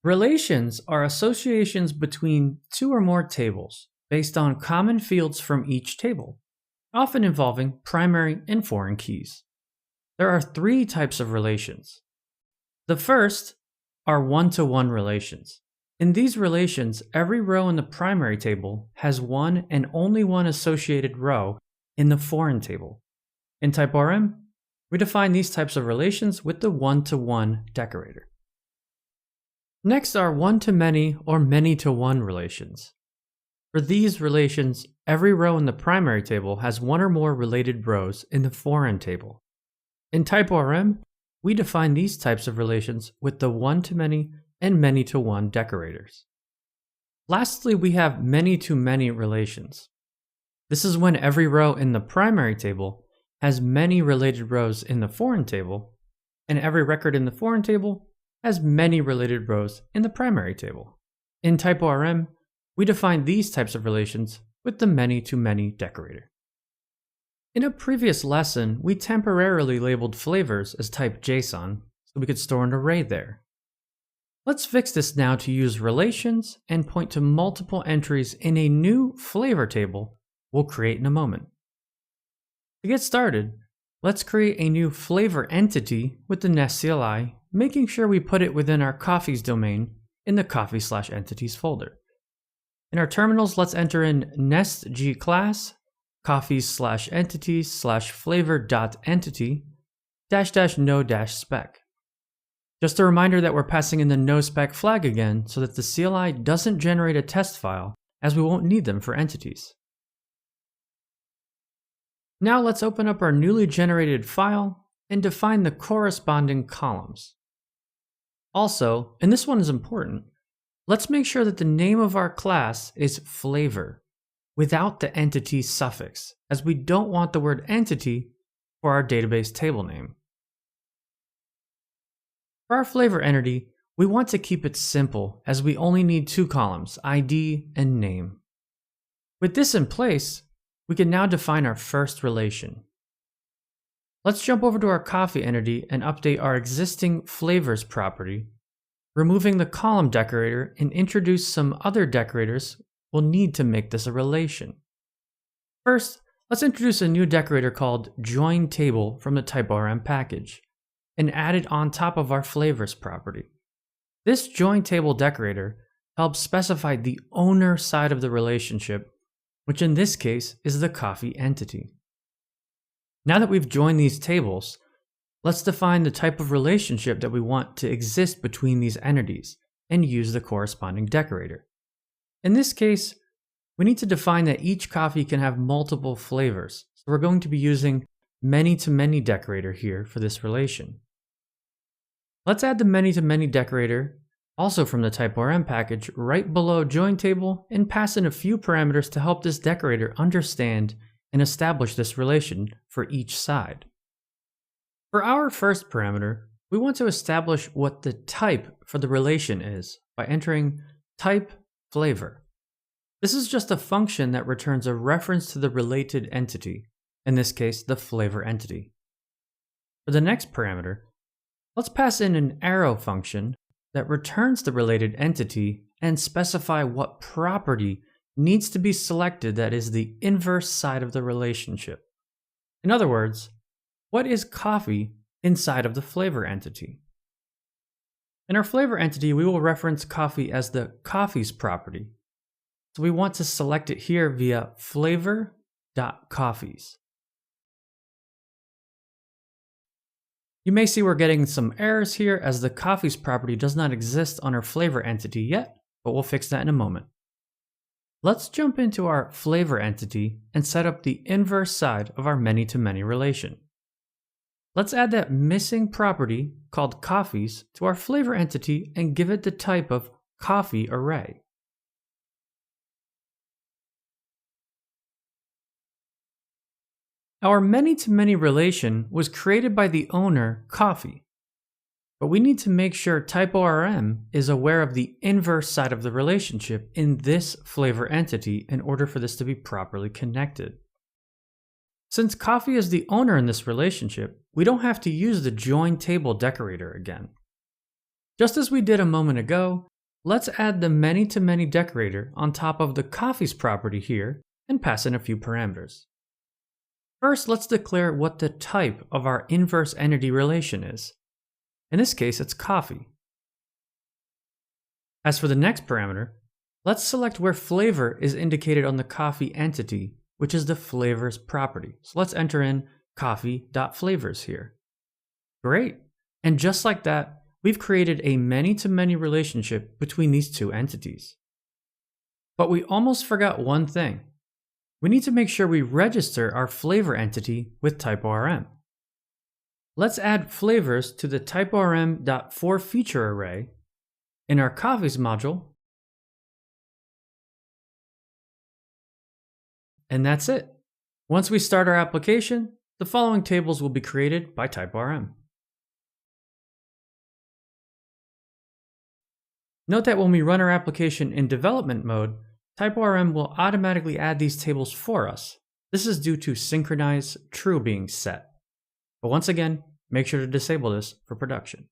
Relations are associations between two or more tables based on common fields from each table, often involving primary and foreign keys. There are three types of relations. The first are one-to-one relations. In these relations, every row in the primary table has one and only one associated row in the foreign table. In type RM, we define these types of relations with the one-to-one decorator. Next are one-to-many or many-to-one relations. For these relations, every row in the primary table has one or more related rows in the foreign table. In type RM, we define these types of relations with the one-to-many and many-to-one decorators. Lastly, we have many-to-many relations. This is when every row in the primary table has many related rows in the foreign table, and every record in the foreign table has many related rows in the primary table. In type RM, we define these types of relations with the many-to-many decorator. In a previous lesson, we temporarily labeled flavors as type JSON so we could store an array there. Let's fix this now to use relations and point to multiple entries in a new flavor table we'll create in a moment. To get started, let's create a new flavor entity with the nest CLI, making sure we put it within our coffees domain in the coffee/entities folder. In our terminals, let's enter in nest g class coffees/entities/flavor.entity --no-spec. Just a reminder that we're passing in the no-spec flag again so that the CLI doesn't generate a test file, as we won't need them for entities. Now let's open up our newly generated file and define the corresponding columns. Also, and this one is important, let's make sure that the name of our class is flavor, without the entity suffix, as we don't want the word entity for our database table name. For our flavor entity, we want to keep it simple, as we only need two columns, ID and name. With this in place, we can now define our first relation. Let's jump over to our coffee entity and update our existing flavors property, removing the column decorator, and introduce some other decorators we'll need to make this a relation. First, let's introduce a new decorator called join table from the type RM package and add it on top of our flavors property. This join table decorator helps specify the owner side of the relationship, which in this case is the coffee entity. Now that we've joined these tables, let's define the type of relationship that we want to exist between these entities and use the corresponding decorator. In this case, we need to define that each coffee can have multiple flavors, so we're going to be using many-to-many decorator here for this relation. Let's add the many-to-many decorator, also from the type RM package, right below join table and pass in a few parameters to help this decorator understand and establish this relation for each side. For our first parameter, we want to establish what the type for the relation is by entering type flavor. This is just a function that returns a reference to the related entity, in this case the flavor entity. For the next parameter, let's pass in an arrow function that returns the related entity and specify what property needs to be selected that is the inverse side of the relationship. In other words, what is coffee inside of the flavor entity? In our flavor entity, we will reference coffee as the coffees property. So we want to select it here via flavor.coffees. You may see we're getting some errors here as the coffees property does not exist on our flavor entity yet, but we'll fix that in a moment. Let's jump into our flavor entity and set up the inverse side of our many-to-many relation. Let's add that missing property called coffees to our flavor entity and give it the type of coffee array. Our many-to-many relation was created by the owner, coffee, but we need to make sure typeORM is aware of the inverse side of the relationship in this flavor entity in order for this to be properly connected. Since coffee is the owner in this relationship, we don't have to use the join table decorator again. Just as we did a moment ago, Let's add the many-to-many decorator on top of the coffees property here and pass in a few parameters. First, let's declare what the type of our inverse entity relation is. In this case, it's coffee. As for the next parameter, let's select where flavor is indicated on the coffee entity, which is the flavors property. So let's enter in coffee.flavors here. Great. And just like that, we've created a many-to-many relationship between these two entities. But we almost forgot one thing. We need to make sure we register our flavor entity with typorm. Let's add flavors to the typorm.forFeature array in our coffees module. And that's it. Once we start our application, the following tables will be created by typorm. Note that when we run our application in development mode, typorm will automatically add these tables for us. This is due to synchronize true being set. But once again, make sure to disable this for production.